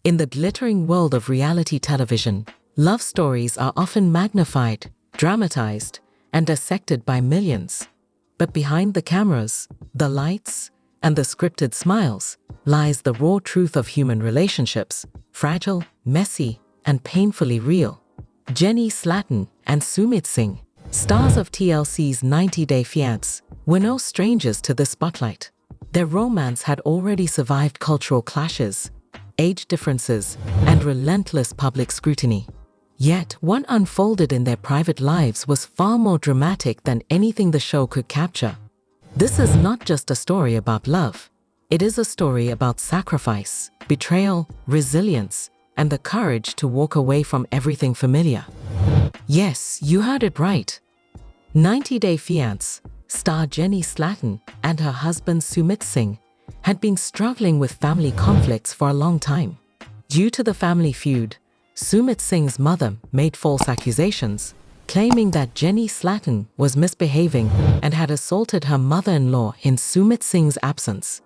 In the glittering world of reality television, love stories are often magnified, dramatized, and dissected by millions. But behind the cameras, the lights, and the scripted smiles, lies the raw truth of human relationships, fragile, messy, and painfully real. Jenny Slatan and Sumit Singh, stars of TLC's 90-Day Fiancé, were no strangers to the spotlight. Their romance had already survived cultural clashes, age differences, and relentless public scrutiny. Yet, what unfolded in their private lives was far more dramatic than anything the show could capture. This is not just a story about love. It is a story about sacrifice, betrayal, resilience, and the courage to walk away from everything familiar. Yes, you heard it right. 90-Day Fiancé star Jenny Slatan and her husband Sumit Singh had been struggling with family conflicts for a long time. Due to the family feud, Sumit Singh's mother made false accusations, claiming that Jenny Slatan was misbehaving and had assaulted her mother-in-law in Sumit Singh's absence.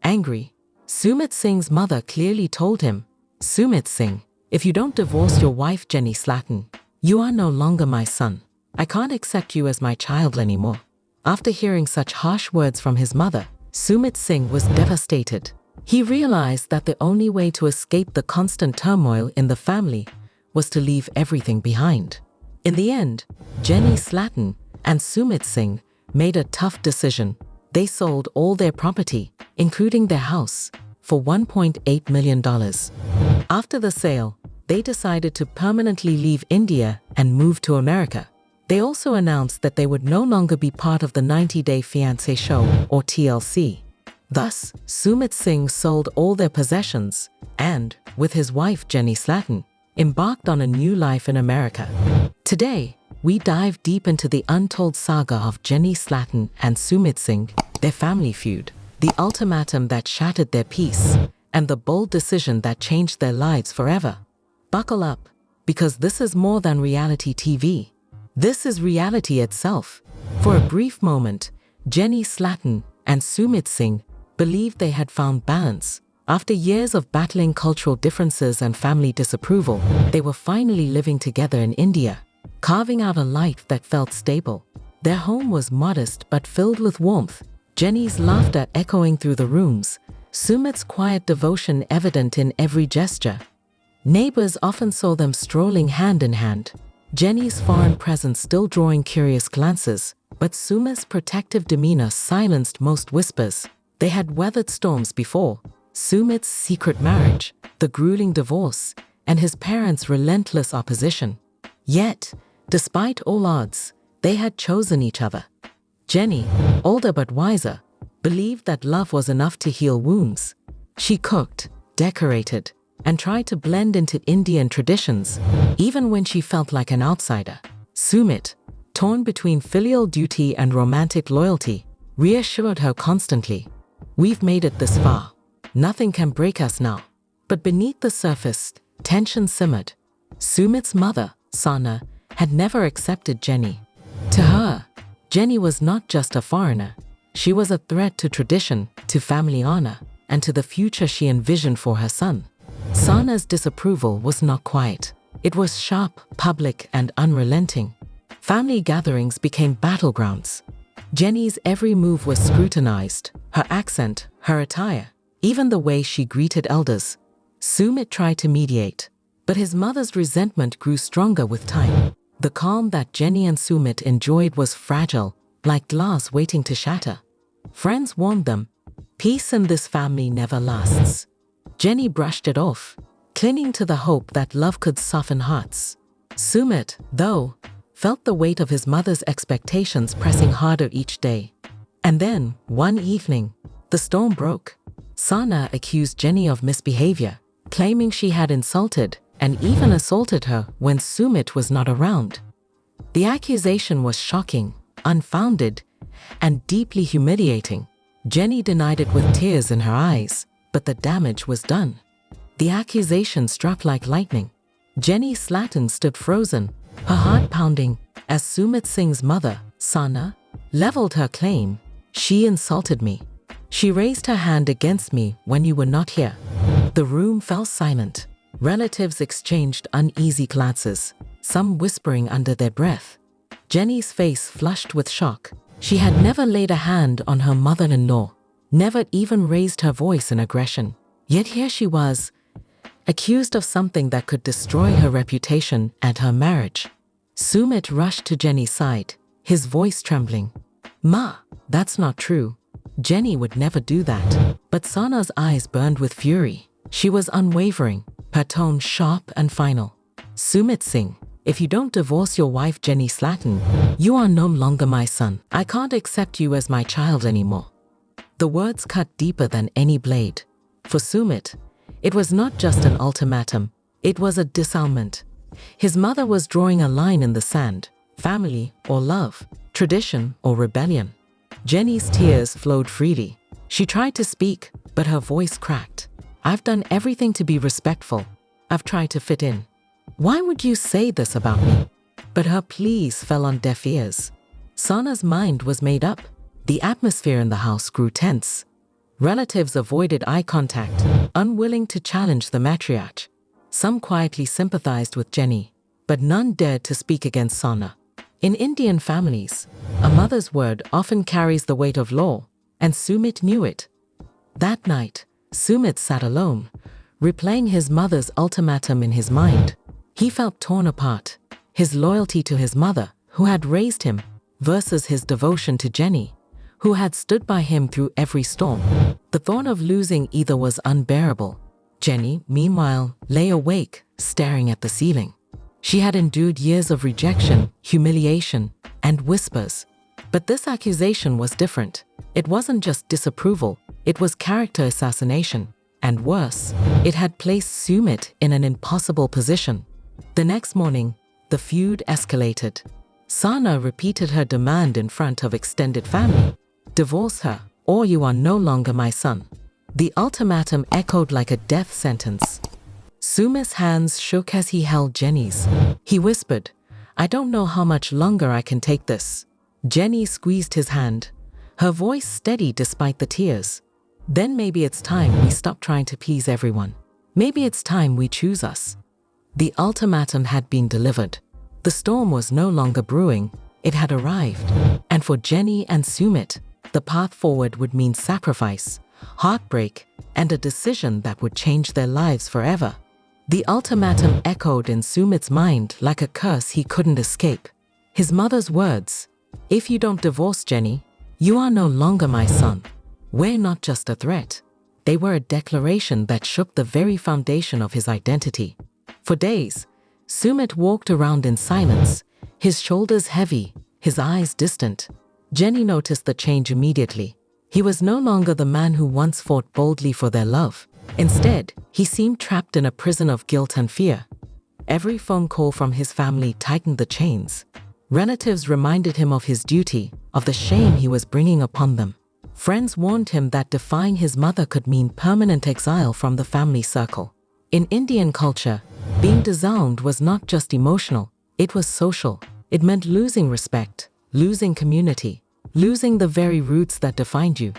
Angry, Sumit Singh's mother clearly told him, "Sumit Singh, if you don't divorce your wife Jenny Slatan, you are no longer my son. I can't accept you as my child anymore." After hearing such harsh words from his mother, Sumit Singh was devastated. He realized that the only way to escape the constant turmoil in the family was to leave everything behind. In the end, Jenny Slatan and Sumit Singh made a tough decision. They sold all their property, including their house, for $1.8 million. After the sale, they decided to permanently leave India and move to America. They also announced that they would no longer be part of the 90-Day Fiancé show, or TLC. Thus, Sumit Singh sold all their possessions and, with his wife Jenny Slatan, embarked on a new life in America. Today, we dive deep into the untold saga of Jenny Slatan and Sumit Singh, their family feud, the ultimatum that shattered their peace, and the bold decision that changed their lives forever. Buckle up, because this is more than reality TV. This is reality itself. For a brief moment, Jenny Slatan and Sumit Singh believed they had found balance. After years of battling cultural differences and family disapproval, they were finally living together in India, carving out a life that felt stable. Their home was modest but filled with warmth, Jenny's laughter echoing through the rooms, Sumit's quiet devotion evident in every gesture. Neighbors often saw them strolling hand in hand, Jenny's foreign presence still drawing curious glances, but Sumit's protective demeanor silenced most whispers. They had weathered storms before: Sumit's secret marriage, the grueling divorce, and his parents' relentless opposition. Yet, despite all odds, they had chosen each other. Jenny, older but wiser, believed that love was enough to heal wounds. She cooked, decorated, and tried to blend into Indian traditions, even when she felt like an outsider. Sumit, torn between filial duty and romantic loyalty, reassured her constantly, "We've made it this far. Nothing can break us now." But beneath the surface, tension simmered. Sumit's mother, Sana, had never accepted Jenny. To her, Jenny was not just a foreigner. She was a threat to tradition, to family honor, and to the future she envisioned for her son. Sana's disapproval was not quiet. It was sharp, public, and unrelenting. Family gatherings became battlegrounds. Jenny's every move was scrutinized, her accent, her attire, even the way she greeted elders. Sumit tried to mediate, but his mother's resentment grew stronger with time. The calm that Jenny and Sumit enjoyed was fragile, like glass waiting to shatter. Friends warned them, "Peace in this family never lasts." Jenny brushed it off, clinging to the hope that love could soften hearts. Sumit, though, felt the weight of his mother's expectations pressing harder each day. And then, one evening, the storm broke. Sana accused Jenny of misbehavior, claiming she had insulted and even assaulted her when Sumit was not around. The accusation was shocking, unfounded, and deeply humiliating. Jenny denied it with tears in her eyes, but the damage was done. The accusation struck like lightning. Jenny Slatan stood frozen, her heart pounding, as Sumit Singh's mother, Sana, leveled her claim. "She insulted me. She raised her hand against me when you were not here." The room fell silent. Relatives exchanged uneasy glances, some whispering under their breath. Jenny's face flushed with shock. She had never laid a hand on her mother-in-law, never even raised her voice in aggression. Yet here she was, accused of something that could destroy her reputation and her marriage. Sumit rushed to Jenny's side, his voice trembling. "Ma, that's not true. Jenny would never do that." But Sana's eyes burned with fury. She was unwavering, her tone sharp and final. "Sumit Singh, if you don't divorce your wife Jenny Slatten, you are no longer my son. I can't accept you as my child anymore." The words cut deeper than any blade. For Sumit, it was not just an ultimatum, it was a disarmament. His mother was drawing a line in the sand: family or love, tradition or rebellion. Jenny's tears flowed freely. She tried to speak, but her voice cracked. "I've done everything to be respectful. I've tried to fit in. Why would you say this about me?" But her pleas fell on deaf ears. Sana's mind was made up. The atmosphere in the house grew tense. Relatives avoided eye contact, unwilling to challenge the matriarch. Some quietly sympathized with Jenny, but none dared to speak against Sana. In Indian families, a mother's word often carries the weight of law, and Sumit knew it. That night, Sumit sat alone, replaying his mother's ultimatum in his mind. He felt torn apart. His loyalty to his mother, who had raised him, versus his devotion to Jenny, who had stood by him through every storm. The thought of losing either was unbearable. Jenny, meanwhile, lay awake, staring at the ceiling. She had endured years of rejection, humiliation, and whispers. But this accusation was different. It wasn't just disapproval, it was character assassination. And worse, it had placed Sumit in an impossible position. The next morning, the feud escalated. Sana repeated her demand in front of extended family. "Divorce her, or you are no longer my son." The ultimatum echoed like a death sentence. Sumit's hands shook as he held Jenny's. He whispered, "I don't know how much longer I can take this." Jenny squeezed his hand, her voice steady despite the tears. "Then maybe it's time we stop trying to please everyone. Maybe it's time we choose us." The ultimatum had been delivered. The storm was no longer brewing, it had arrived. And for Jenny and Sumit, the path forward would mean sacrifice, heartbreak, and a decision that would change their lives forever. The ultimatum echoed in Sumit's mind like a curse he couldn't escape. His mother's words, "If you don't divorce Jenny, you are no longer my son," were not just a threat. They were a declaration that shook the very foundation of his identity. For days, Sumit walked around in silence, his shoulders heavy, his eyes distant. Jenny noticed the change immediately. He was no longer the man who once fought boldly for their love. Instead, he seemed trapped in a prison of guilt and fear. Every phone call from his family tightened the chains. Relatives reminded him of his duty, of the shame he was bringing upon them. Friends warned him that defying his mother could mean permanent exile from the family circle. In Indian culture, being disowned was not just emotional, it was social. It meant losing respect, losing community, losing the very roots that defined you.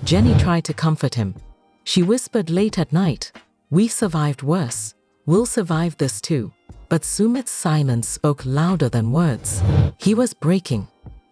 Jenny tried to comfort him. She whispered late at night, "We've survived worse. We'll survive this too." But Sumit's silence spoke louder than words. He was breaking.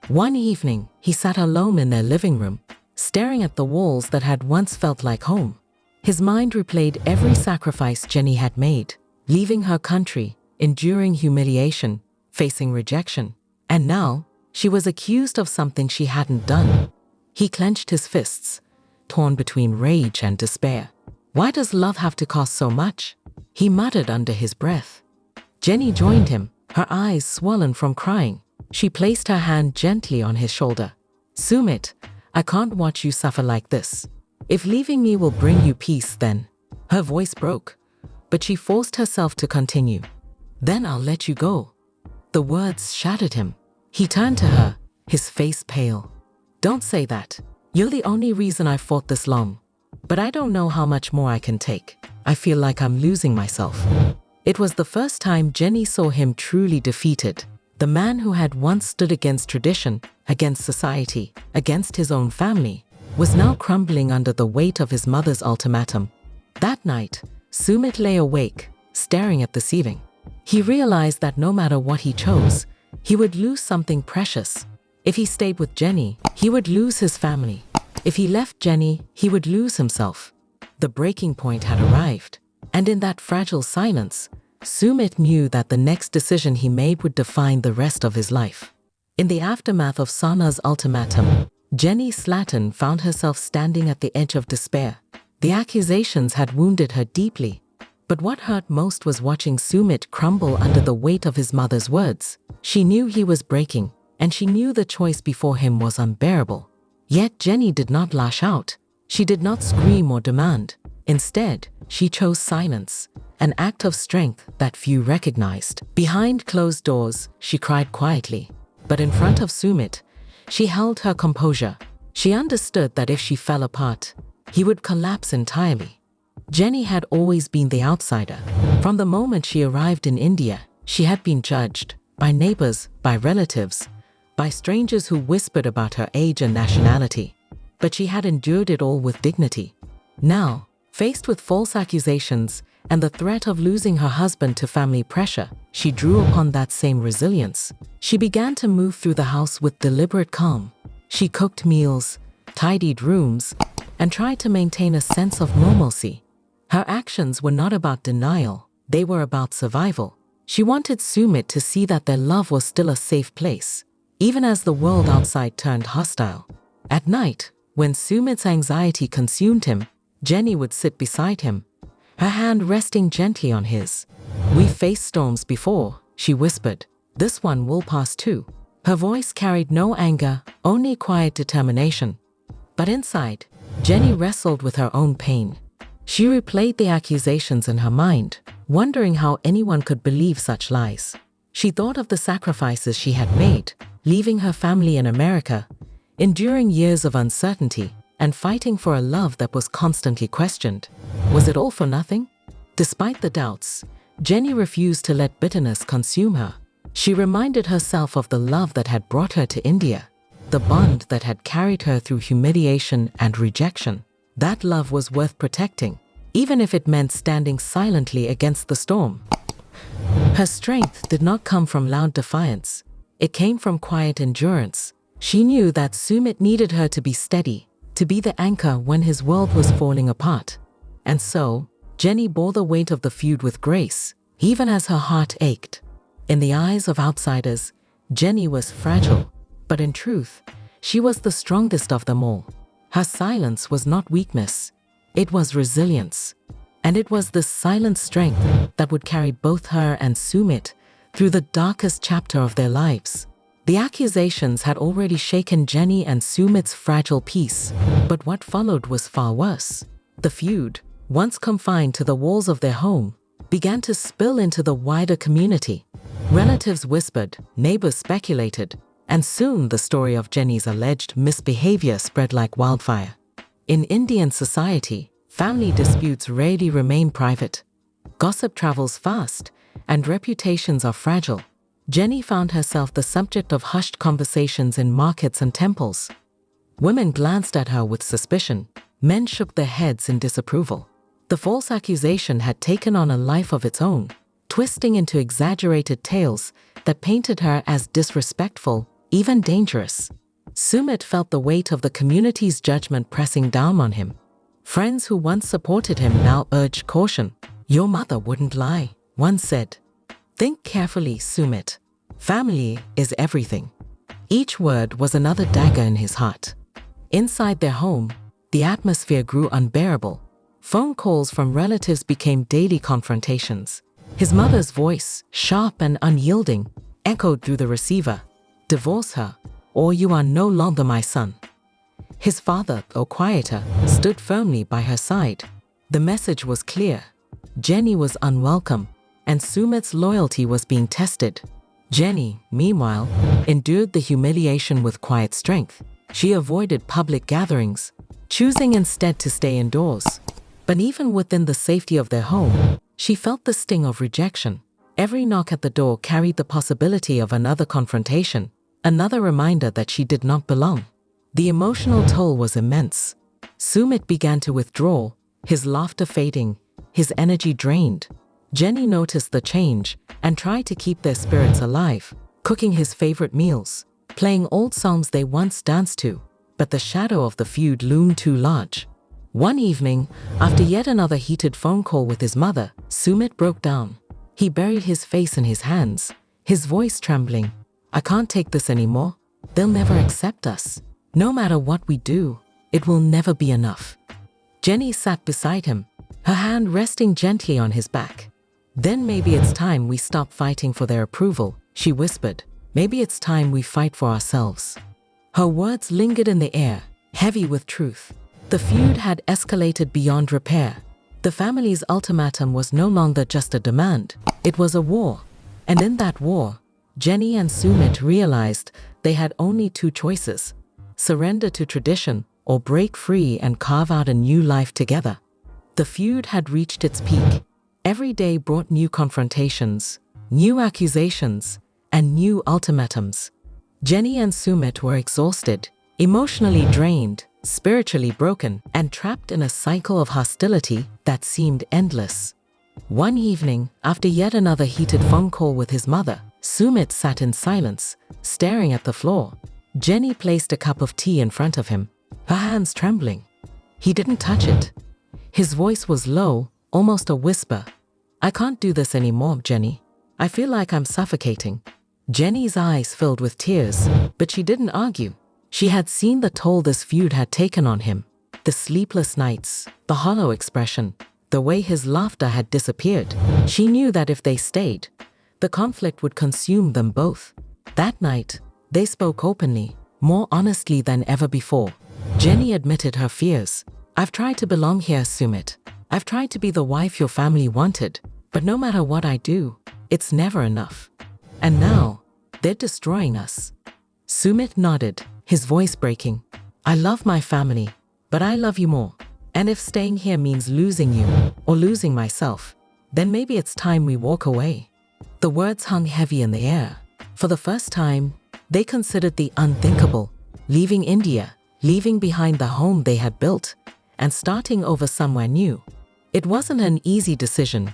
One evening, he sat alone in their living room, staring at the walls that had once felt like home. His mind replayed every sacrifice Jenny had made, leaving her country, enduring humiliation, facing rejection. And now, she was accused of something she hadn't done. He clenched his fists, torn between rage and despair. "Why does love have to cost so much?" he muttered under his breath. Jenny joined him, her eyes swollen from crying. She placed her hand gently on his shoulder. "Sumit, I can't watch you suffer like this. If leaving me will bring you peace, then..." Her voice broke, but she forced herself to continue. "Then I'll let you go." The words shattered him. He turned to her, his face pale. "Don't say that. You're the only reason I've fought this long. But I don't know how much more I can take. I feel like I'm losing myself." It was the first time Jenny saw him truly defeated. The man who had once stood against tradition, against society, against his own family, was now crumbling under the weight of his mother's ultimatum. That night, Sumit lay awake, staring at the ceiling. He realized that no matter what he chose, he would lose something precious. If he stayed with Jenny, he would lose his family. If he left Jenny, he would lose himself. The breaking point had arrived, and in that fragile silence, Sumit knew that the next decision he made would define the rest of his life. In the aftermath of Sana's ultimatum, Jenny Slaton found herself standing at the edge of despair. The accusations had wounded her deeply, but what hurt most was watching Sumit crumble under the weight of his mother's words. She knew he was breaking, and she knew the choice before him was unbearable. Yet Jenny did not lash out. She did not scream or demand. Instead, she chose silence, an act of strength that few recognized. Behind closed doors, she cried quietly. But in front of Sumit, she held her composure. She understood that if she fell apart, he would collapse entirely. Jenny had always been the outsider. From the moment she arrived in India, she had been judged by neighbors, by relatives, by strangers who whispered about her age and nationality. But she had endured it all with dignity. Now, faced with false accusations and the threat of losing her husband to family pressure, she drew upon that same resilience. She began to move through the house with deliberate calm. She cooked meals, tidied rooms, and tried to maintain a sense of normalcy. Her actions were not about denial, they were about survival. She wanted Sumit to see that their love was still a safe place, even as the world outside turned hostile. At night, when Sumit's anxiety consumed him, Jenny would sit beside him, her hand resting gently on his. "We've faced storms before," she whispered. "This one will pass too." Her voice carried no anger, only quiet determination. But inside, Jenny wrestled with her own pain. She replayed the accusations in her mind, wondering how anyone could believe such lies. She thought of the sacrifices she had made, leaving her family in America, enduring years of uncertainty, and fighting for a love that was constantly questioned. Was it all for nothing? Despite the doubts, Jenny refused to let bitterness consume her. She reminded herself of the love that had brought her to India, the bond that had carried her through humiliation and rejection. That love was worth protecting, even if it meant standing silently against the storm. Her strength did not come from loud defiance. It came from quiet endurance. She knew that Sumit needed her to be steady, to be the anchor when his world was falling apart. And so, Jenny bore the weight of the feud with grace, even as her heart ached. In the eyes of outsiders, Jenny was fragile, but in truth, she was the strongest of them all. Her silence was not weakness, it was resilience. And it was this silent strength that would carry both her and Sumit through the darkest chapter of their lives. The accusations had already shaken Jenny and Sumit's fragile peace, but what followed was far worse. The feud, once confined to the walls of their home, began to spill into the wider community. Relatives whispered, neighbors speculated, and soon the story of Jenny's alleged misbehavior spread like wildfire. In Indian society, family disputes rarely remain private. Gossip travels fast, and reputations are fragile. Jenny found herself the subject of hushed conversations in markets and temples. Women glanced at her with suspicion. Men shook their heads in disapproval. The false accusation had taken on a life of its own, twisting into exaggerated tales that painted her as disrespectful, even dangerous. Sumit felt the weight of the community's judgment pressing down on him. Friends who once supported him now urged caution. "Your mother wouldn't lie," one said. "Think carefully, Sumit. Family is everything." Each word was another dagger in his heart. Inside their home, the atmosphere grew unbearable. Phone calls from relatives became daily confrontations. His mother's voice, sharp and unyielding, echoed through the receiver. "Divorce her, or you are no longer my son." His father, though quieter, stood firmly by her side. The message was clear. Jenny was unwelcome, and Sumit's loyalty was being tested. Jenny, meanwhile, endured the humiliation with quiet strength. She avoided public gatherings, choosing instead to stay indoors. But even within the safety of their home, she felt the sting of rejection. Every knock at the door carried the possibility of another confrontation, another reminder that she did not belong. The emotional toll was immense. Sumit began to withdraw, his laughter fading, his energy drained. Jenny noticed the change and tried to keep their spirits alive, cooking his favorite meals, playing old songs they once danced to, but the shadow of the feud loomed too large. One evening, after yet another heated phone call with his mother, Sumit broke down. He buried his face in his hands, his voice trembling. "I can't take this anymore. They'll never accept us. No matter what we do, it will never be enough." Jenny sat beside him, her hand resting gently on his back. "Then maybe it's time we stop fighting for their approval," she whispered. "Maybe it's time we fight for ourselves." Her words lingered in the air, heavy with truth. The feud had escalated beyond repair. The family's ultimatum was no longer just a demand, it was a war. And in that war, Jenny and Sumit realized they had only two choices: surrender to tradition or break free and carve out a new life together. The feud had reached its peak. Every day brought new confrontations, new accusations, and new ultimatums. Jenny and Sumit were exhausted, emotionally drained, spiritually broken, and trapped in a cycle of hostility that seemed endless. One evening, after yet another heated phone call with his mother, Sumit sat in silence, staring at the floor. Jenny placed a cup of tea in front of him, her hands trembling. He didn't touch it. His voice was low, almost a whisper. "I can't do this anymore, Jenny. I feel like I'm suffocating." Jenny's eyes filled with tears, but she didn't argue. She had seen the toll this feud had taken on him. The sleepless nights, the hollow expression, the way his laughter had disappeared. She knew that if they stayed, the conflict would consume them both. That night, they spoke openly, more honestly than ever before. Jenny admitted her fears. "I've tried to belong here, Sumit. I've tried to be the wife your family wanted, but no matter what I do, it's never enough. And now, they're destroying us." Sumit nodded, his voice breaking. "I love my family, but I love you more. And if staying here means losing you, or losing myself, then maybe it's time we walk away." The words hung heavy in the air. For the first time, they considered the unthinkable, leaving India, leaving behind the home they had built, and starting over somewhere new. It wasn't an easy decision.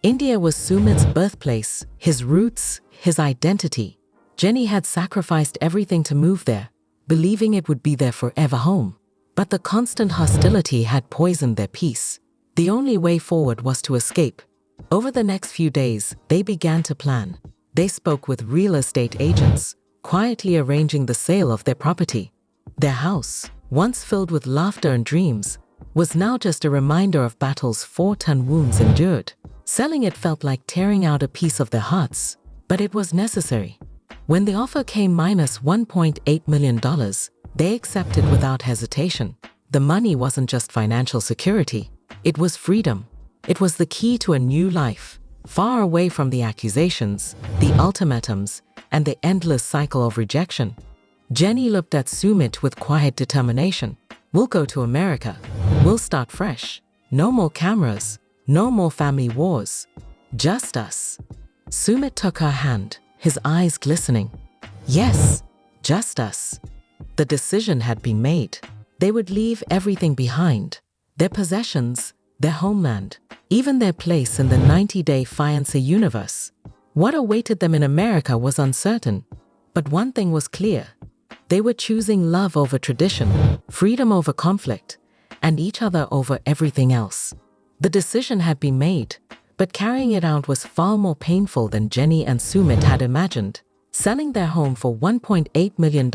India was Sumit's birthplace, his roots, his identity. Jenny had sacrificed everything to move there, believing it would be their forever home. But the constant hostility had poisoned their peace. The only way forward was to escape. Over the next few days, they began to plan. They spoke with real estate agents, quietly arranging the sale of their property. Their house, once filled with laughter and dreams, was now just a reminder of battles fought and wounds endured. Selling it felt like tearing out a piece of their hearts, but it was necessary. When the offer came minus $1.8 million, they accepted without hesitation. The money wasn't just financial security, it was freedom. It was the key to a new life, far away from the accusations, the ultimatums, and the endless cycle of rejection. Jenny looked at Sumit with quiet determination. "We'll go to America. We'll start fresh. No more cameras, no more family wars. Just us." Sumit took her hand, his eyes glistening. "Yes, just us." The decision had been made. They would leave everything behind. Their possessions, their homeland, even their place in the 90-day fiancé universe. What awaited them in America was uncertain. But one thing was clear. They were choosing love over tradition, freedom over conflict, and each other over everything else. The decision had been made, but carrying it out was far more painful than Jenny and Sumit had imagined. Selling their home for $1.8 million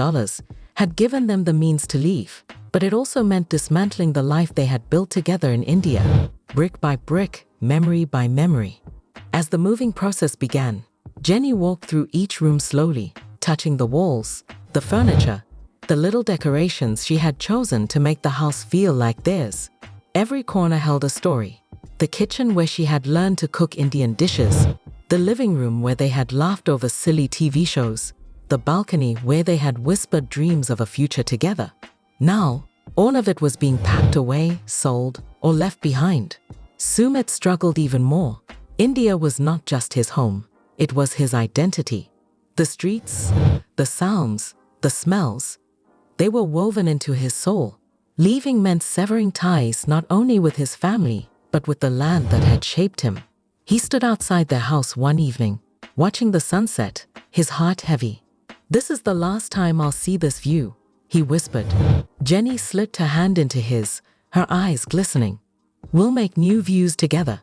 had given them the means to leave, but it also meant dismantling the life they had built together in India, brick by brick, memory by memory. As the moving process began, Jenny walked through each room slowly, touching the walls, the furniture, the little decorations she had chosen to make the house feel like theirs. Every corner held a story. The kitchen where she had learned to cook Indian dishes, the living room where they had laughed over silly TV shows, the balcony where they had whispered dreams of a future together. Now, all of it was being packed away, sold, or left behind. Sumit struggled even more. India was not just his home, it was his identity. The streets, the sounds, the smells, they were woven into his soul. Leaving meant severing ties not only with his family, but with the land that had shaped him. He stood outside their house one evening, watching the sunset, his heart heavy. "This is the last time I'll see this view," he whispered. Jenny slipped her hand into his, her eyes glistening. "We'll make new views together."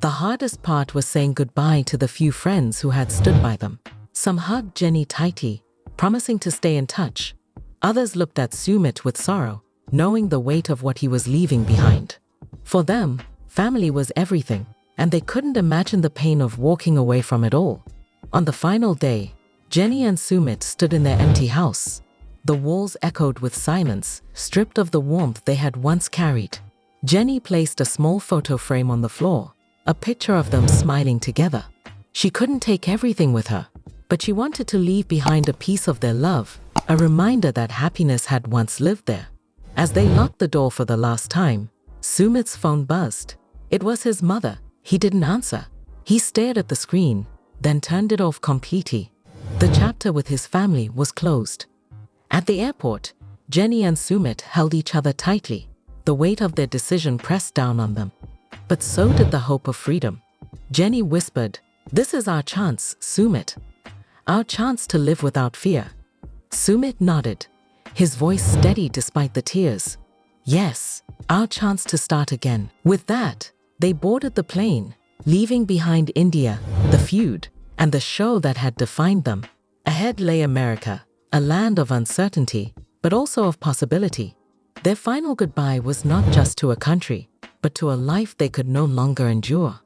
The hardest part was saying goodbye to the few friends who had stood by them. Some hugged Jenny tightly, promising to stay in touch. Others looked at Sumit with sorrow, knowing the weight of what he was leaving behind. For them, family was everything, and they couldn't imagine the pain of walking away from it all. On the final day, Jenny and Sumit stood in their empty house. The walls echoed with silence, stripped of the warmth they had once carried. Jenny placed a small photo frame on the floor, a picture of them smiling together. She couldn't take everything with her, but she wanted to leave behind a piece of their love, a reminder that happiness had once lived there. As they locked the door for the last time, Sumit's phone buzzed. It was his mother. He didn't answer. He stared at the screen, then turned it off completely. The chapter with his family was closed. At the airport, Jenny and Sumit held each other tightly. The weight of their decision pressed down on them. But so did the hope of freedom. Jenny whispered, "This is our chance, Sumit. Our chance to live without fear." Sumit nodded, his voice steady despite the tears. "Yes, our chance to start again." With that, they boarded the plane, leaving behind India, the feud, and the show that had defined them. Ahead lay America, a land of uncertainty, but also of possibility. Their final goodbye was not just to a country, but to a life they could no longer endure.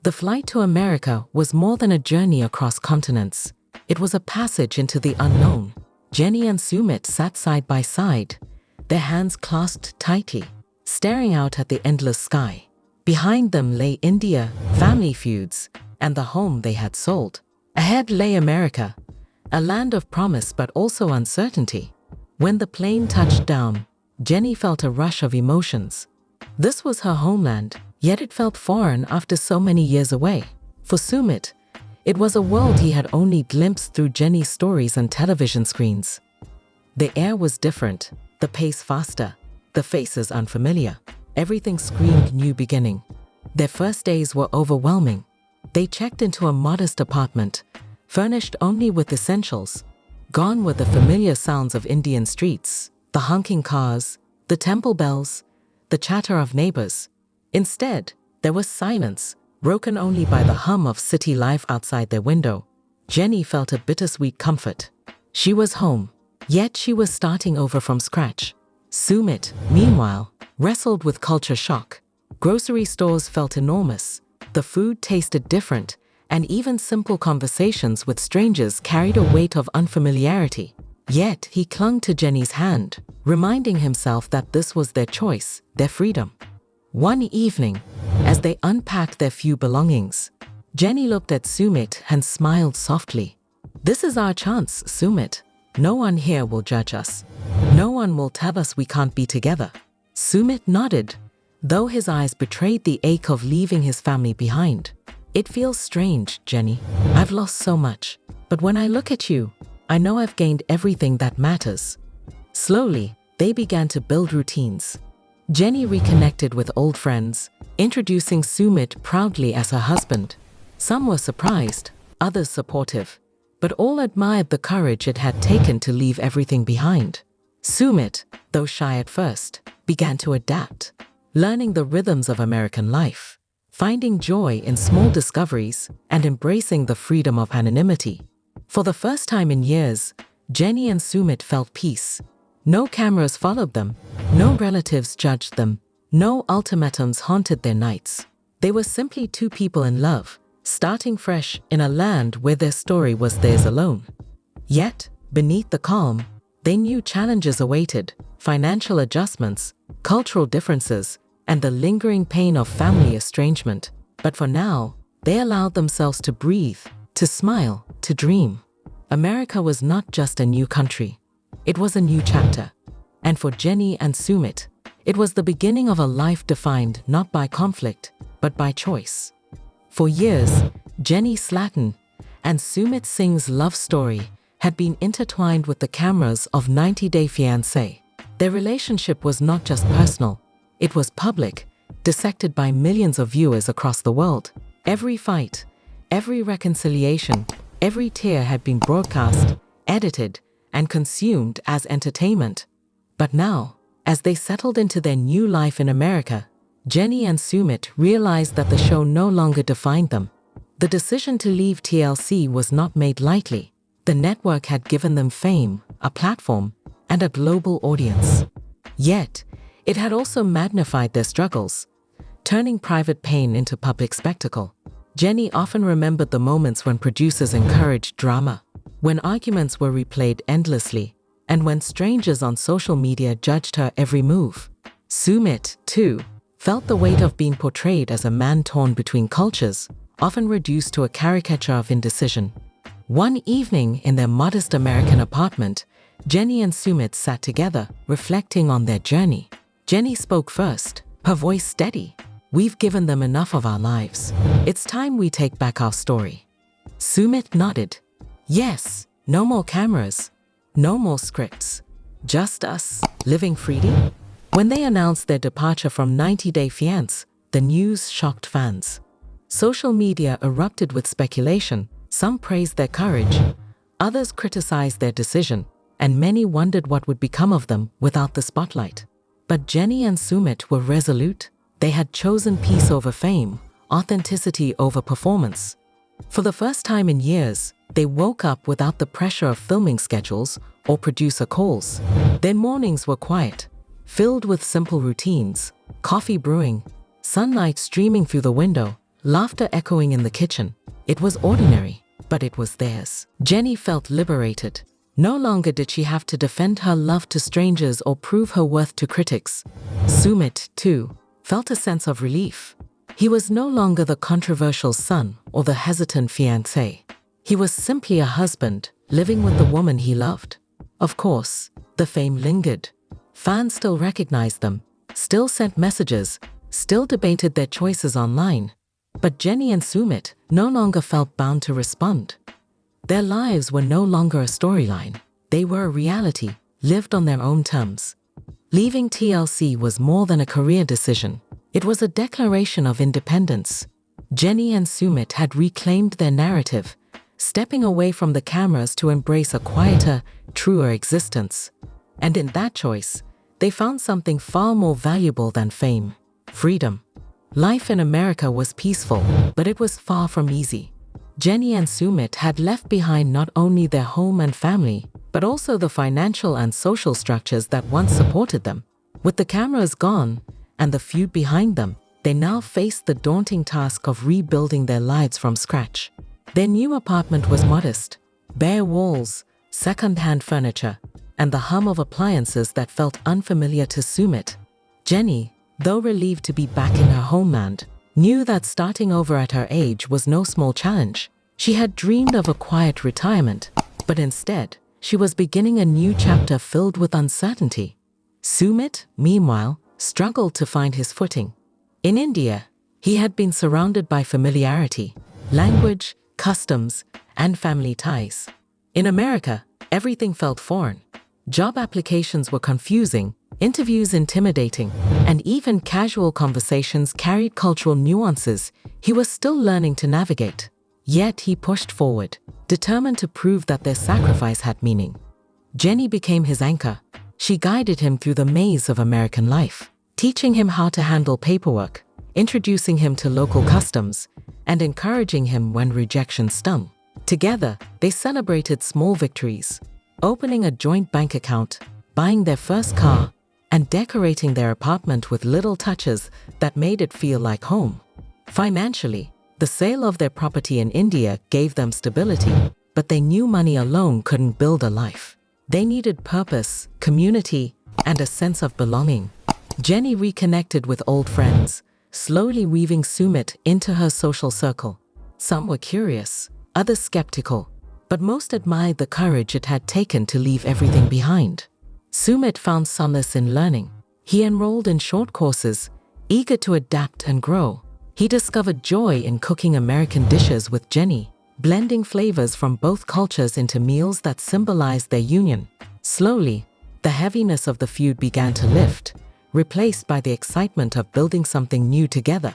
The flight to America was more than a journey across continents. It was a passage into the unknown. Jenny and Sumit sat side by side, their hands clasped tightly, staring out at the endless sky. Behind them lay India, family feuds, and the home they had sold. Ahead lay America, a land of promise but also uncertainty. When the plane touched down, Jenny felt a rush of emotions. This was her homeland, yet it felt foreign after so many years away. For Sumit, it was a world he had only glimpsed through Jenny's stories and television screens. The air was different, the pace faster, the faces unfamiliar. Everything screamed new beginning. Their first days were overwhelming. They checked into a modest apartment, furnished only with essentials. Gone were the familiar sounds of Indian streets, the honking cars, the temple bells, the chatter of neighbors. Instead, there was silence, broken only by the hum of city life outside their window. Jenny felt a bittersweet comfort. She was home, yet she was starting over from scratch. Sumit, meanwhile, wrestled with culture shock. Grocery stores felt enormous, the food tasted different, and even simple conversations with strangers carried a weight of unfamiliarity. Yet he clung to Jenny's hand, reminding himself that this was their choice, their freedom. One evening, as they unpacked their few belongings, Jenny looked at Sumit and smiled softly. "This is our chance, Sumit. No one here will judge us. No one will tell us we can't be together." Sumit nodded, though his eyes betrayed the ache of leaving his family behind. "It feels strange, Jenny. I've lost so much. But when I look at you, I know I've gained everything that matters." Slowly, they began to build routines. Jenny reconnected with old friends, introducing Sumit proudly as her husband. Some were surprised, others supportive, but all admired the courage it had taken to leave everything behind. Sumit, though shy at first, began to adapt, learning the rhythms of American life, finding joy in small discoveries, and embracing the freedom of anonymity. For the first time in years, Jenny and Sumit felt peace. No cameras followed them, no relatives judged them, no ultimatums haunted their nights. They were simply two people in love, starting fresh in a land where their story was theirs alone. Yet, beneath the calm, they knew challenges awaited, financial adjustments, cultural differences, and the lingering pain of family estrangement. But for now, they allowed themselves to breathe, to smile, to dream. America was not just a new country. It was a new chapter. And for Jenny and Sumit, it was the beginning of a life defined not by conflict, but by choice. For years, Jenny Slatten and Sumit Singh's love story had been intertwined with the cameras of 90 Day Fiancé. Their relationship was not just personal, it was public, dissected by millions of viewers across the world. Every fight, every reconciliation, every tear had been broadcast, edited, and consumed as entertainment. But now, as they settled into their new life in America, Jenny and Sumit realized that the show no longer defined them. The decision to leave TLC was not made lightly. The network had given them fame, a platform, and a global audience. Yet, it had also magnified their struggles, turning private pain into public spectacle. Jenny often remembered the moments when producers encouraged drama, when arguments were replayed endlessly, and when strangers on social media judged her every move. Sumit, too, felt the weight of being portrayed as a man torn between cultures, often reduced to a caricature of indecision. One evening in their modest American apartment, Jenny and Sumit sat together, reflecting on their journey. Jenny spoke first, her voice steady. "We've given them enough of our lives. It's time we take back our story." Sumit nodded. "Yes, no more cameras, no more scripts. Just us, living freely." When they announced their departure from 90 Day Fiancé, the news shocked fans. Social media erupted with speculation. Some praised their courage, others criticized their decision, and many wondered what would become of them without the spotlight. But Jenny and Sumit were resolute. They had chosen peace over fame, authenticity over performance. For the first time in years, they woke up without the pressure of filming schedules or producer calls. Their mornings were quiet, filled with simple routines: coffee brewing, sunlight streaming through the window, laughter echoing in the kitchen. It was ordinary, but it was theirs. Jenny felt liberated. No longer did she have to defend her love to strangers or prove her worth to critics. Sumit, too, felt a sense of relief. He was no longer the controversial son or the hesitant fiancé. He was simply a husband, living with the woman he loved. Of course, the fame lingered. Fans still recognized them, still sent messages, still debated their choices online. But Jenny and Sumit no longer felt bound to respond. Their lives were no longer a storyline. They were a reality, lived on their own terms. Leaving TLC was more than a career decision. It was a declaration of independence. Jenny and Sumit had reclaimed their narrative, stepping away from the cameras to embrace a quieter, truer existence. And in that choice, they found something far more valuable than fame: freedom. Life in America was peaceful, but it was far from easy. Jenny and Sumit had left behind not only their home and family, but also the financial and social structures that once supported them. With the cameras gone and the feud behind them, they now faced the daunting task of rebuilding their lives from scratch. Their new apartment was modest: bare walls, second-hand furniture, and the hum of appliances that felt unfamiliar to Sumit. Jenny, though relieved to be back in her homeland, knew that starting over at her age was no small challenge. She had dreamed of a quiet retirement, but instead, she was beginning a new chapter filled with uncertainty. Sumit, meanwhile, struggled to find his footing. In India, he had been surrounded by familiarity, language, customs, and family ties. In America, everything felt foreign. Job applications were confusing, interviews intimidating, and even casual conversations carried cultural nuances he was still learning to navigate. Yet he pushed forward, determined to prove that their sacrifice had meaning. Jenny became his anchor. She guided him through the maze of American life, teaching him how to handle paperwork, introducing him to local customs, and encouraging him when rejection stung. Together, they celebrated small victories, opening a joint bank account, buying their first car, and decorating their apartment with little touches that made it feel like home. Financially, the sale of their property in India gave them stability, but they knew money alone couldn't build a life. They needed purpose, community, and a sense of belonging. Jenny reconnected with old friends, slowly weaving Sumit into her social circle. Some were curious, others skeptical, but most admired the courage it had taken to leave everything behind. Sumit found solace in learning. He enrolled in short courses, eager to adapt and grow. He discovered joy in cooking American dishes with Jenny, blending flavors from both cultures into meals that symbolized their union. Slowly, The heaviness of the feud began to lift, replaced by the excitement of building something new together.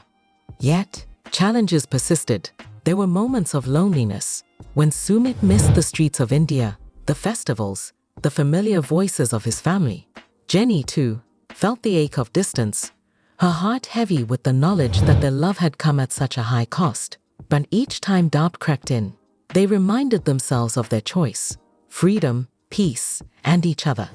Yet, challenges persisted. There were moments of loneliness, when Sumit missed the streets of India, the festivals, the familiar voices of his family. Jenny, too, felt the ache of distance, her heart heavy with the knowledge that their love had come at such a high cost. But each time doubt crept in, they reminded themselves of their choice: freedom, peace, and each other.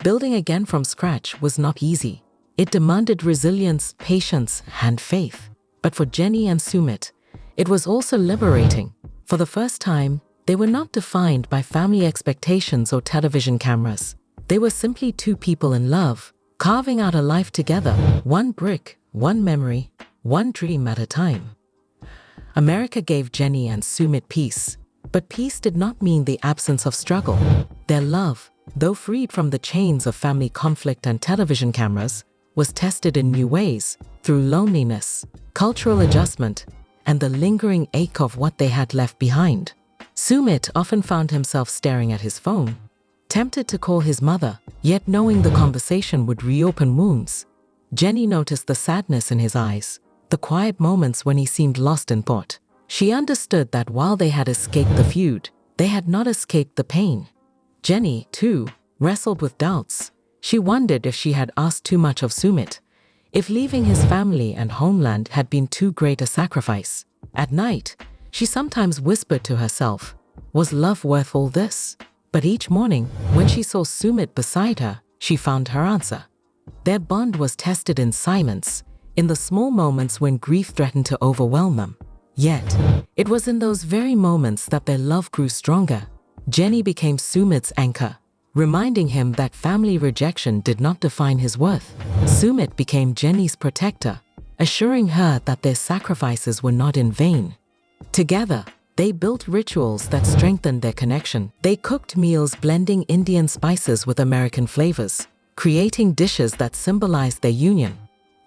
Building again from scratch was not easy. It demanded resilience, patience, and faith. But for Jenny and Sumit, it was also liberating. For the first time, they were not defined by family expectations or television cameras. They were simply two people in love, carving out a life together, one brick, one memory, one dream at a time. America gave Jenny and Sumit peace, but peace did not mean the absence of struggle. Their love, though freed from the chains of family conflict and television cameras, was tested in new ways, through loneliness, cultural adjustment, and the lingering ache of what they had left behind. Sumit often found himself staring at his phone, tempted to call his mother, yet knowing the conversation would reopen wounds. Jenny noticed the sadness in his eyes, the quiet moments when he seemed lost in thought. She understood that while they had escaped the feud, they had not escaped the pain. Jenny, too, wrestled with doubts. She wondered if she had asked too much of Sumit, if leaving his family and homeland had been too great a sacrifice. At night, she sometimes whispered to herself, was love worth all this? But each morning, when she saw Sumit beside her, she found her answer. Their bond was tested in silence, in the small moments when grief threatened to overwhelm them. Yet, it was in those very moments that their love grew stronger. Jenny became Sumit's anchor, reminding him that family rejection did not define his worth. Sumit became Jenny's protector, assuring her that their sacrifices were not in vain. Together, they built rituals that strengthened their connection. They cooked meals blending Indian spices with American flavors, creating dishes that symbolized their union.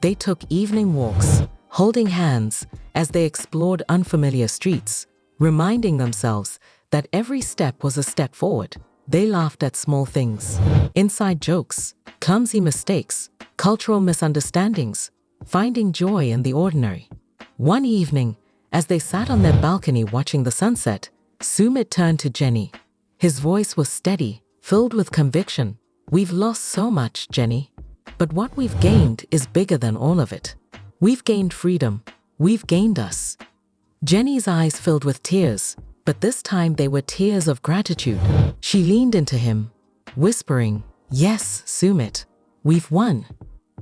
They took evening walks, holding hands as they explored unfamiliar streets, reminding themselves that every step was a step forward. They laughed at small things, inside jokes, clumsy mistakes, cultural misunderstandings, finding joy in the ordinary. One evening, as they sat on their balcony watching the sunset, Sumit turned to Jenny. His voice was steady, filled with conviction. We've lost so much, Jenny. But what we've gained is bigger than all of it. We've gained freedom. We've gained us. Jenny's eyes filled with tears, but this time they were tears of gratitude. She leaned into him, whispering, yes, Sumit, we've won.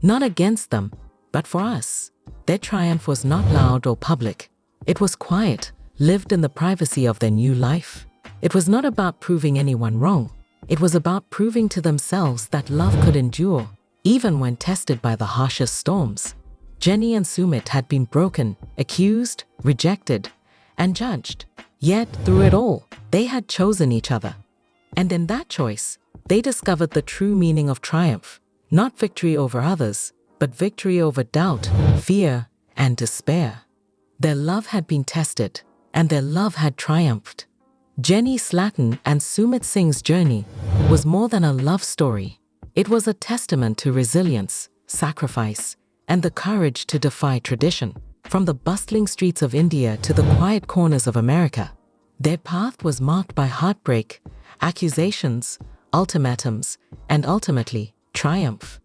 Not against them, but for us. Their triumph was not loud or public. It was quiet, lived in the privacy of their new life. It was not about proving anyone wrong. It was about proving to themselves that love could endure, even when tested by the harshest storms. Jenny and Sumit had been broken, accused, rejected, and judged. Yet, through it all, they had chosen each other. And in that choice, they discovered the true meaning of triumph. Not victory over others, but victory over doubt, fear, and despair. Their love had been tested, and their love had triumphed. Jenny Slatten and Sumit Singh's journey was more than a love story. It was a testament to resilience, sacrifice, and the courage to defy tradition. From the bustling streets of India to the quiet corners of America, their path was marked by heartbreak, accusations, ultimatums, and ultimately, triumph.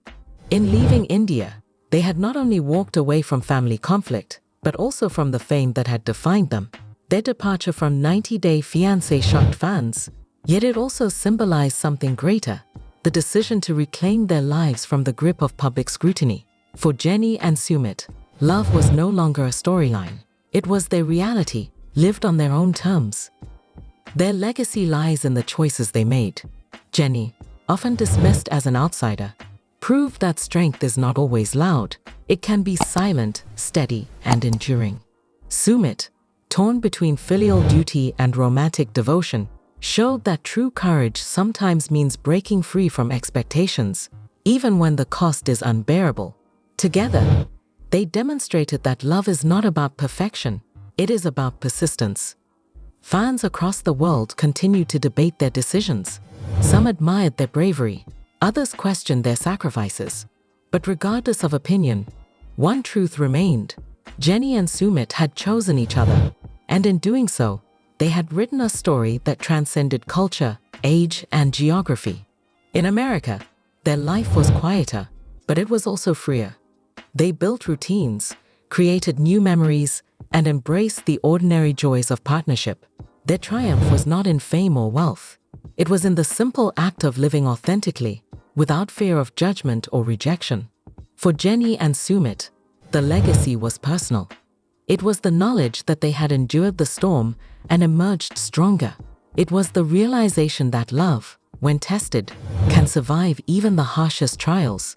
In leaving India, they had not only walked away from family conflict, but also from the fame that had defined them. Their departure from 90 Day Fiancé shocked fans, yet it also symbolized something greater, the decision to reclaim their lives from the grip of public scrutiny. For Jenny and Sumit, love was no longer a storyline. It was their reality, lived on their own terms. Their legacy lies in the choices they made. Jenny, often dismissed as an outsider, proved that strength is not always loud. It can be silent, steady, and enduring. Sumit, torn between filial duty and romantic devotion, showed that true courage sometimes means breaking free from expectations, even when the cost is unbearable. Together, they demonstrated that love is not about perfection, it is about persistence. Fans across the world continued to debate their decisions. Some admired their bravery, Others questioned their sacrifices. But regardless of opinion, one truth remained. Jenny and Sumit had chosen each other, and in doing so, they had written a story that transcended culture, age, and geography. In America, their life was quieter, but it was also freer. They built routines, created new memories, and embraced the ordinary joys of partnership. Their triumph was not in fame or wealth. It was in the simple act of living authentically, without fear of judgment or rejection. For Jenny and Sumit, the legacy was personal. It was the knowledge that they had endured the storm and emerged stronger. It was the realization that love, when tested, can survive even the harshest trials.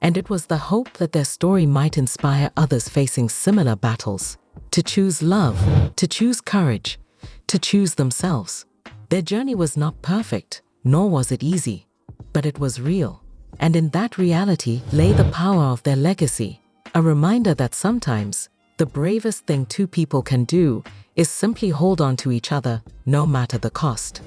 And it was the hope that their story might inspire others facing similar battles to choose love, to choose courage, to choose themselves. Their journey was not perfect, nor was it easy, but it was real. And in that reality lay the power of their legacy, a reminder that sometimes the bravest thing two people can do is simply hold on to each other, no matter the cost.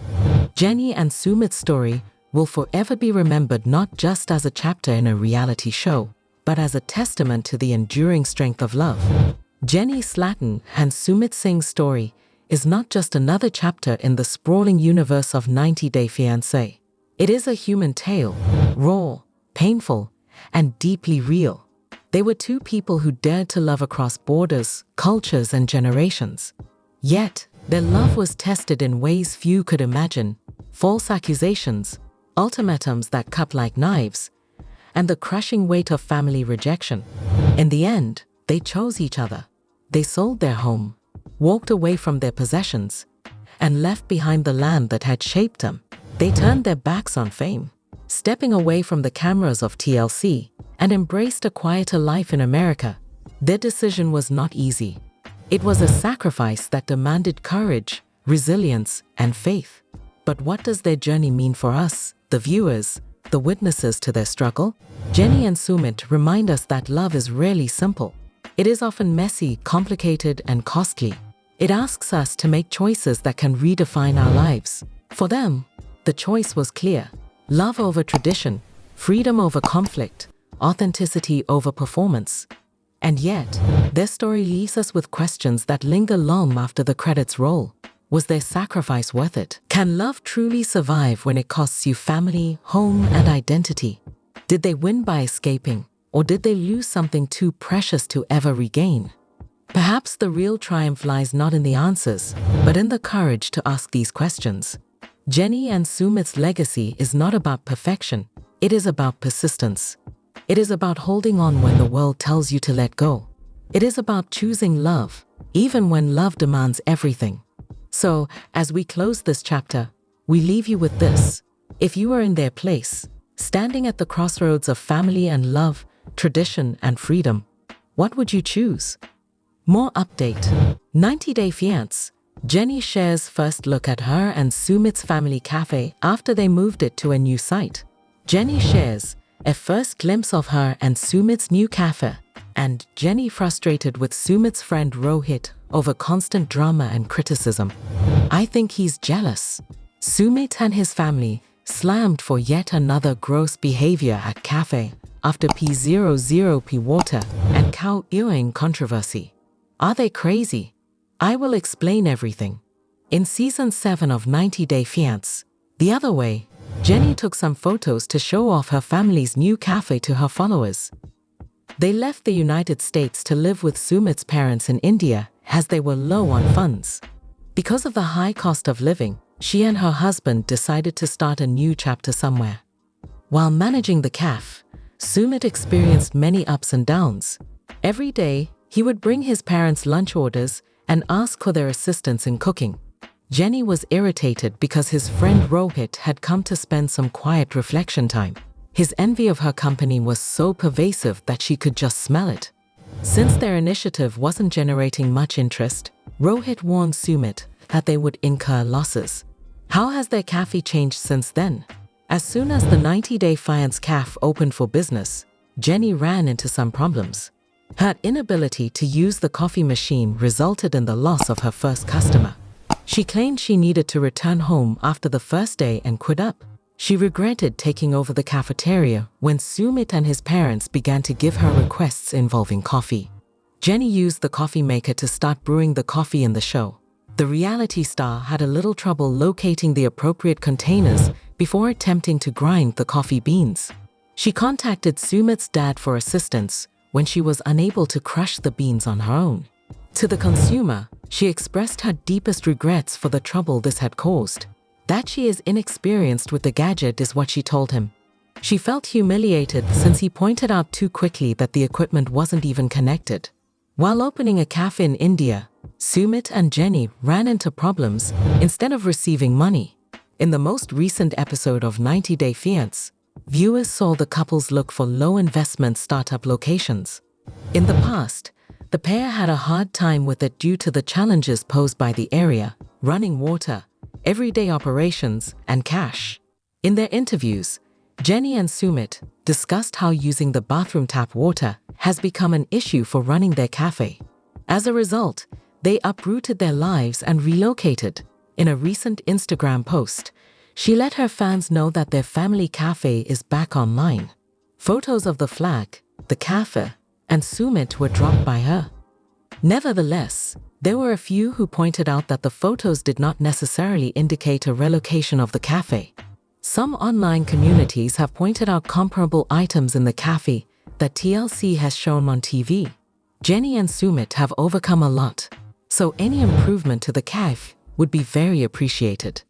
Jenny and Sumit's story will forever be remembered not just as a chapter in a reality show, but as a testament to the enduring strength of love. Jenny Slatten and Sumit Singh's story is not just another chapter in the sprawling universe of 90 Day Fiancé. It is a human tale, raw, painful, and deeply real. They were two people who dared to love across borders, cultures, and generations. Yet, their love was tested in ways few could imagine: false accusations, ultimatums that cut like knives, and the crushing weight of family rejection. In the end, they chose each other. They sold their home, walked away from their possessions, and left behind the land that had shaped them. They turned their backs on fame, stepping away from the cameras of TLC, and embraced a quieter life in America. Their decision was not easy. It was a sacrifice that demanded courage, resilience, and faith. But what does their journey mean for us, the viewers, the witnesses to their struggle? Jenny and Sumit remind us that love is rarely simple. It is often messy, complicated, and costly. It asks us to make choices that can redefine our lives. For them, the choice was clear: love over tradition, freedom over conflict, authenticity over performance. And yet, their story leaves us with questions that linger long after the credits roll. Was their sacrifice worth it? Can love truly survive when it costs you family, home, and identity? Did they win by escaping, or did they lose something too precious to ever regain? Perhaps the real triumph lies not in the answers, but in the courage to ask these questions. Jenny and Sumit's legacy is not about perfection, it is about persistence. It is about holding on when the world tells you to let go. It is about choosing love, even when love demands everything. So, as we close this chapter, we leave you with this. If you were in their place, standing at the crossroads of family and love, tradition and freedom, what would you choose? More update. 90 Day Fiancé. Jenny shares first look at her and Sumit's family cafe after they moved it to a new site. Jenny shares a first glimpse of her and Sumit's new cafe, and Jenny frustrated with Sumit's friend Rohit over constant drama and criticism. I think he's jealous. Sumit and his family slammed for yet another gross behavior at cafe after P00P water and cow earring controversy. Are they crazy? I will explain everything. In season 7 of 90 Day Fiancé, the other way, Jenny took some photos to show off her family's new cafe to her followers. They left the United States to live with Sumit's parents in India as they were low on funds. Because of the high cost of living, she and her husband decided to start a new chapter somewhere. While managing the cafe, Sumit experienced many ups and downs. Every day, he would bring his parents' lunch orders and ask for their assistance in cooking. Jenny was irritated because his friend Rohit had come to spend some quiet reflection time. His envy of her company was so pervasive that she could just smell it. Since their initiative wasn't generating much interest, Rohit warned Sumit that they would incur losses. How has their cafe changed since then? As soon as the 90 Day Fiancé cafe opened for business, Jenny ran into some problems. Her inability to use the coffee machine resulted in the loss of her first customer. She claimed she needed to return home after the first day and quit up. She regretted taking over the cafeteria when Sumit and his parents began to give her requests involving coffee. Jenny used the coffee maker to start brewing the coffee in the show. The reality star had a little trouble locating the appropriate containers before attempting to grind the coffee beans. She contacted Sumit's dad for assistance when she was unable to crush the beans on her own. To the consumer, she expressed her deepest regrets for the trouble this had caused. That she is inexperienced with the gadget is what she told him. She felt humiliated since he pointed out too quickly that the equipment wasn't even connected. While opening a cafe in India, Sumit and Jenny ran into problems instead of receiving money. In the most recent episode of 90 Day Fiance, viewers saw the couples look for low-investment startup locations. In the past, the pair had a hard time with it due to the challenges posed by the area, running water, everyday operations, and cash. In their interviews, Jenny and Sumit discussed how using the bathroom tap water has become an issue for running their cafe. As a result, they uprooted their lives and relocated. In a recent Instagram post, she let her fans know that their family cafe is back online. Photos of the flag, the cafe, and Sumit were dropped by her. Nevertheless, there were a few who pointed out that the photos did not necessarily indicate a relocation of the cafe. Some online communities have pointed out comparable items in the cafe that TLC has shown on TV. Jenny and Sumit have overcome a lot, so any improvement to the cafe would be very appreciated.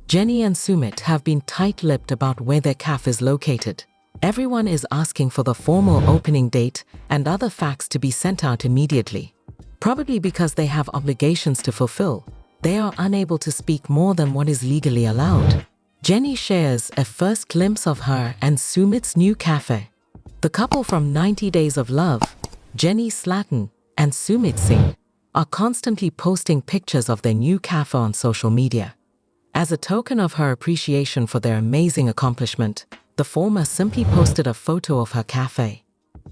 Jenny and Sumit have been tight-lipped about where their cafe is located. Everyone is asking for the formal opening date and other facts to be sent out immediately. Probably because they have obligations to fulfill, they are unable to speak more than what is legally allowed. Jenny shares a first glimpse of her and Sumit's new cafe. The couple from 90 Days of Love, Jenny Slatten and Sumit Singh, are constantly posting pictures of their new cafe on social media. As a token of her appreciation for their amazing accomplishment, the former simply posted a photo of her cafe.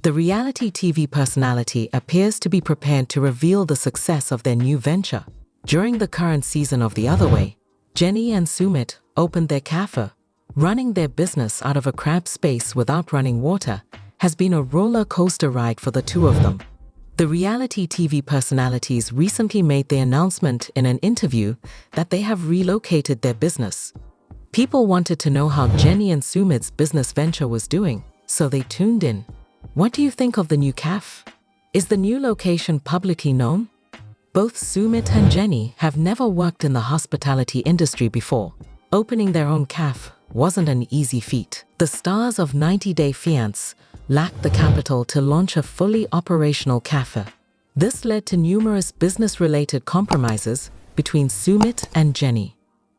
The reality TV personality appears to be prepared to reveal the success of their new venture. During the current season of The Other Way, Jenny and Sumit opened their cafe. Running their business out of a cramped space without running water has been a roller coaster ride for the two of them. The reality TV personalities recently made the announcement in an interview that they have relocated their business. People wanted to know how Jenny and Sumit's business venture was doing, so they tuned in. What do you think of the new cafe? Is the new location publicly known? Both Sumit and Jenny have never worked in the hospitality industry before. Opening their own cafe wasn't an easy feat. The stars of 90 Day Fiance lacked the capital to launch a fully operational cafe. This led to numerous business-related compromises between Sumit and Jenny.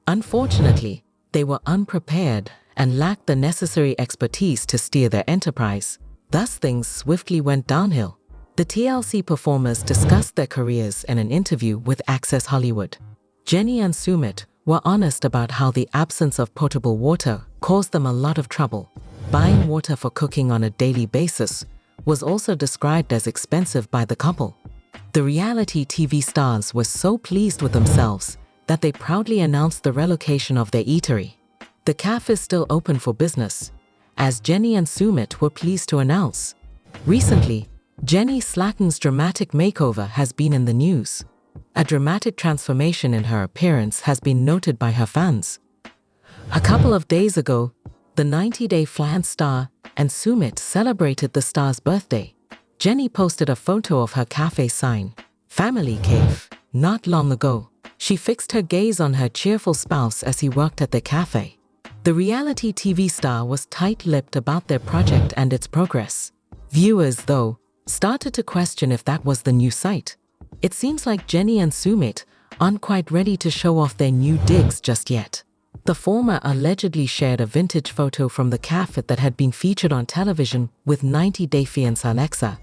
Unfortunately, they were unprepared and lacked the necessary expertise to steer their enterprise. Thus, things swiftly went downhill. The TLC performers discussed their careers in an interview with Access Hollywood. Jenny and Sumit were honest about how the absence of potable water caused them a lot of trouble. Buying water for cooking on a daily basis was also described as expensive by the couple. The reality TV stars were so pleased with themselves that they proudly announced the relocation of their eatery. The cafe is still open for business, as Jenny and Sumit were pleased to announce. Recently, Jenny Slatten's dramatic makeover has been in the news. A dramatic transformation in her appearance has been noted by her fans. A couple of days ago, the 90 Day Fiance star and Sumit celebrated the star's birthday. Jenny posted a photo of her cafe sign, Family Cave. Not long ago, she fixed her gaze on her cheerful spouse as he worked at the cafe. The reality TV star was tight-lipped about their project and its progress. Viewers, though, started to question if that was the new site. It seems like Jenny and Sumit aren't quite ready to show off their new digs just yet. The former allegedly shared a vintage photo from the cafe that had been featured on television with 90 Day Fiance Alexa.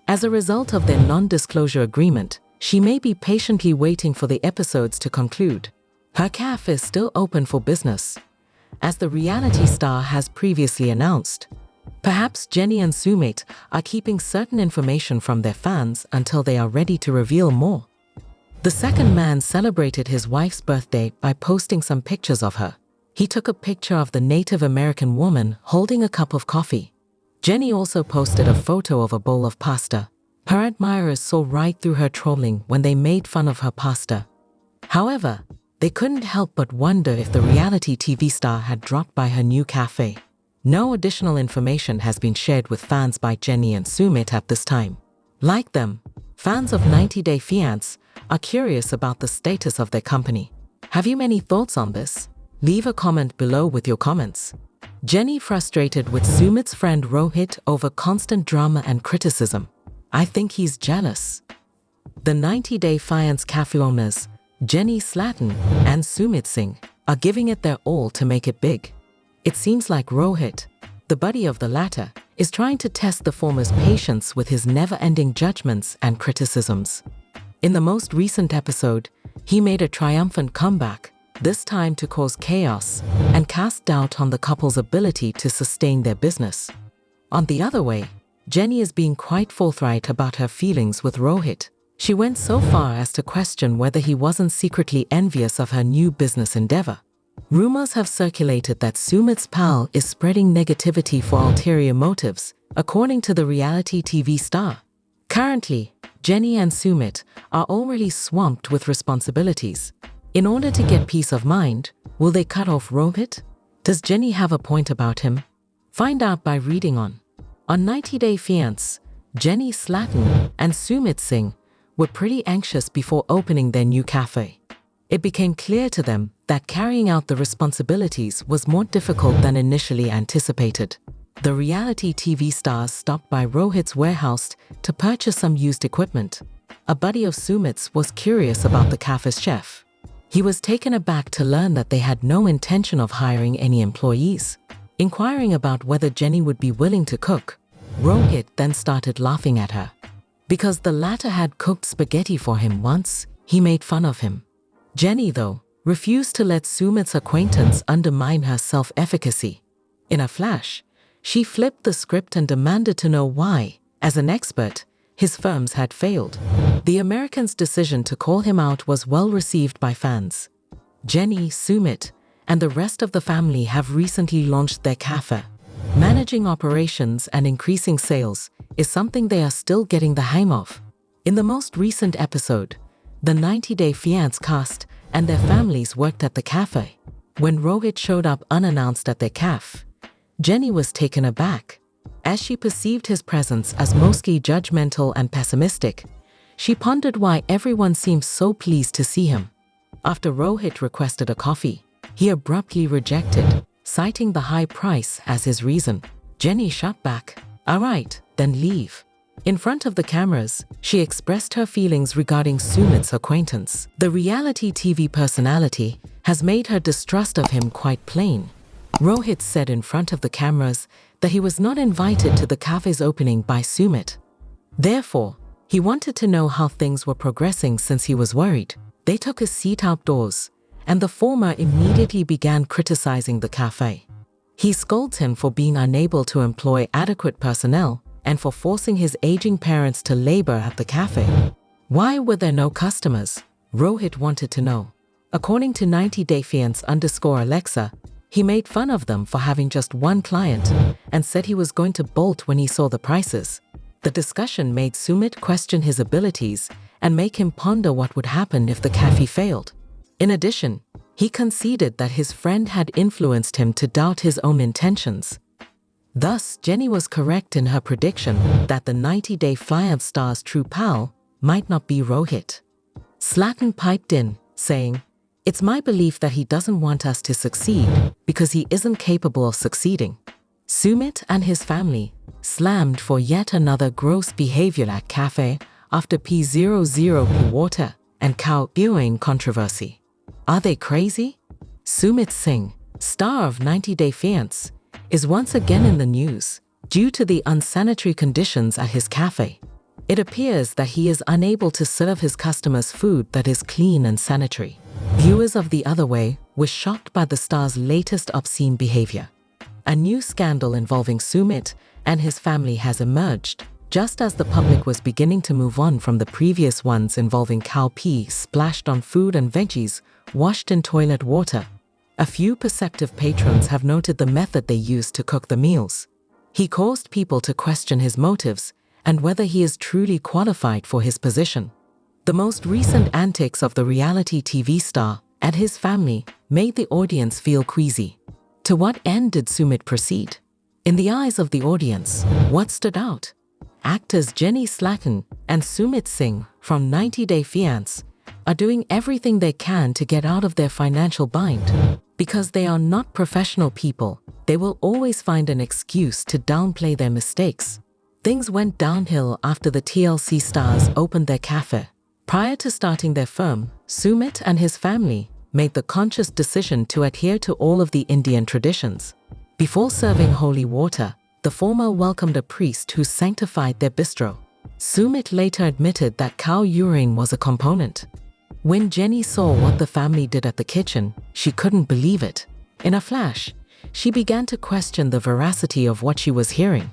As a result of their non-disclosure agreement, she may be patiently waiting for the episodes to conclude. Her cafe is still open for business, as the reality star has previously announced. Perhaps Jenny and Sumit are keeping certain information from their fans until they are ready to reveal more. The second man celebrated his wife's birthday by posting some pictures of her. He took a picture of the Native American woman holding a cup of coffee. Jenny also posted a photo of a bowl of pasta. Her admirers saw right through her trolling when they made fun of her pasta. However, they couldn't help but wonder if the reality TV star had dropped by her new cafe. No additional information has been shared with fans by Jenny and Sumit at this time. Like them, fans of 90 Day Fiancé are curious about the status of their company. Have you many thoughts on this? Leave a comment below with your comments. Jenny frustrated with Sumit's friend Rohit over constant drama and criticism. I think he's jealous. The 90 Day Fiancé cafe owners, Jenny Slatten and Sumit Singh, are giving it their all to make it big. It seems like Rohit, the buddy of the latter, is trying to test the former's patience with his never-ending judgments and criticisms. In the most recent episode, he made a triumphant comeback, this time to cause chaos and cast doubt on the couple's ability to sustain their business. On the other way, Jenny is being quite forthright about her feelings with Rohit. She went so far as to question whether he wasn't secretly envious of her new business endeavor. Rumors have circulated that Sumit's pal is spreading negativity for ulterior motives, according to the reality TV star. Currently, Jenny and Sumit are already swamped with responsibilities. In order to get peace of mind, will they cut off Rohit? Does Jenny have a point about him? Find out by reading on 90 Day Fiancé, Jenny Slatten and Sumit Singh were pretty anxious before opening their new cafe. It became clear to them that carrying out the responsibilities was more difficult than initially anticipated. The reality TV stars stopped by Rohit's warehouse to purchase some used equipment. A buddy of Sumit's was curious about the cafe's chef. He was taken aback to learn that they had no intention of hiring any employees. Inquiring about whether Jenny would be willing to cook, Rohit then started laughing at her. Because the latter had cooked spaghetti for him once, he made fun of him. Jenny, though, refused to let Sumit's acquaintance undermine her self-efficacy. In a flash, she flipped the script and demanded to know why, as an expert, his firms had failed. The American's decision to call him out was well received by fans. Jenny, Sumit, and the rest of the family have recently launched their cafe. Managing operations and increasing sales is something they are still getting the hang of. In the most recent episode, the 90 Day Fiancé cast and their families worked at the cafe. When Rohit showed up unannounced at their cafe, Jenny was taken aback. As she perceived his presence as mostly judgmental and pessimistic, she pondered why everyone seemed so pleased to see him. After Rohit requested a coffee, he abruptly rejected, citing the high price as his reason. Jenny shot back, "All right, then leave." In front of the cameras, she expressed her feelings regarding Sumit's acquaintance. The reality TV personality has made her distrust of him quite plain. Rohit said in front of the cameras that he was not invited to the cafe's opening by Sumit. Therefore, he wanted to know how things were progressing since he was worried. They took a seat outdoors, and the former immediately began criticizing the cafe. He scolds him for being unable to employ adequate personnel and for forcing his aging parents to labor at the cafe. Why were there no customers? Rohit wanted to know. According to 90 Day Fiancé_Alexa, he made fun of them for having just one client and said he was going to bolt when he saw the prices. The discussion made Sumit question his abilities and make him ponder what would happen if the cafe failed. In addition, he conceded that his friend had influenced him to doubt his own intentions. Thus, Jenny was correct in her prediction that the 90 Day Fiancé star's true pal might not be Rohit. Slatten piped in, saying, "It's my belief that he doesn't want us to succeed because he isn't capable of succeeding." Sumit and his family slammed for yet another gross behavior at cafe after P00P water and cow urine controversy. Are they crazy? Sumit Singh, star of 90 Day Fiancé, is once again in the news due to the unsanitary conditions at his cafe. It appears that he is unable to serve his customers food that is clean and sanitary. Viewers of The Other Way were shocked by the star's latest obscene behavior. A new scandal involving Sumit and his family has emerged, just as the public was beginning to move on from the previous ones involving cow pee splashed on food and veggies washed in toilet water. A few perceptive patrons have noted the method they used to cook the meals. He caused people to question his motives and whether he is truly qualified for his position. The most recent antics of the reality TV star and his family made the audience feel queasy. To what end did Sumit proceed? In the eyes of the audience, what stood out? Actors Jenny Slatan and Sumit Singh from 90 Day Fiance are doing everything they can to get out of their financial bind. Because they are not professional people, they will always find an excuse to downplay their mistakes. Things went downhill after the TLC stars opened their cafe. Prior to starting their firm, Sumit and his family made the conscious decision to adhere to all of the Indian traditions. Before serving holy water, the former welcomed a priest who sanctified their bistro. Sumit later admitted that cow urine was a component. When Jenny saw what the family did at the kitchen, she couldn't believe it. In a flash, she began to question the veracity of what she was hearing.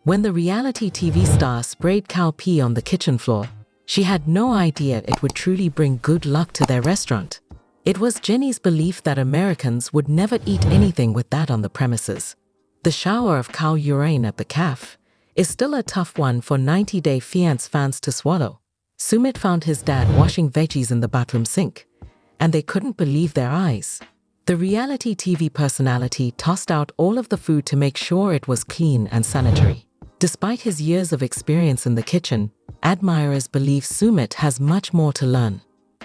When the reality TV star sprayed cow pee on the kitchen floor, she had no idea it would truly bring good luck to their restaurant. It was Jenny's belief that Americans would never eat anything with that on the premises. The shower of cow urine at the cafe is still a tough one for 90 Day Fiance fans to swallow. Sumit found his dad washing veggies in the bathroom sink, and they couldn't believe their eyes. The reality TV personality tossed out all of the food to make sure it was clean and sanitary. Despite his years of experience in the kitchen, admirers believe Sumit has much more to learn.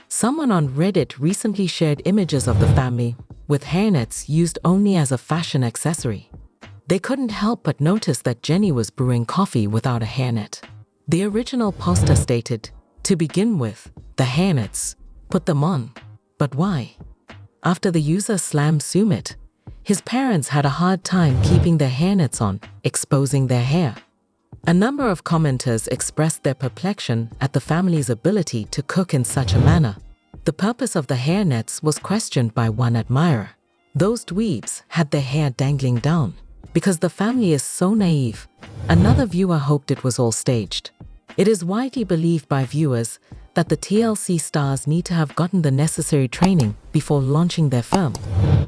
Someone on Reddit recently shared images of the family with hairnets used only as a fashion accessory. They couldn't help but notice that Jenny was brewing coffee without a hairnet. The original poster stated, "To begin with, the hairnets, put them on." But why? After the user slammed Sumit, his parents had a hard time keeping their hairnets on, exposing their hair. A number of commenters expressed their perplexion at the family's ability to cook in such a manner. The purpose of the hairnets was questioned by one admirer. Those dweebs had their hair dangling down. Because the family is so naive, another viewer hoped it was all staged. It is widely believed by viewers that the TLC stars need to have gotten the necessary training before launching their firm.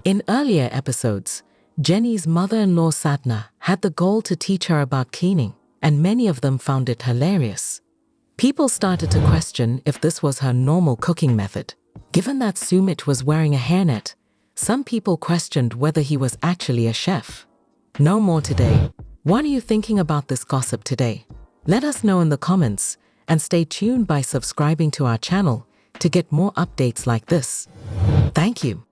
In earlier episodes, Jenny's mother-in-law Sadhna had the goal to teach her about cleaning, and many of them found it hilarious. People started to question if this was her normal cooking method. Given that Sumit was wearing a hairnet, some people questioned whether he was actually a chef. No more today. What are you thinking about this gossip today? Let us know in the comments, and stay tuned by subscribing to our channel to get more updates like this. Thank you.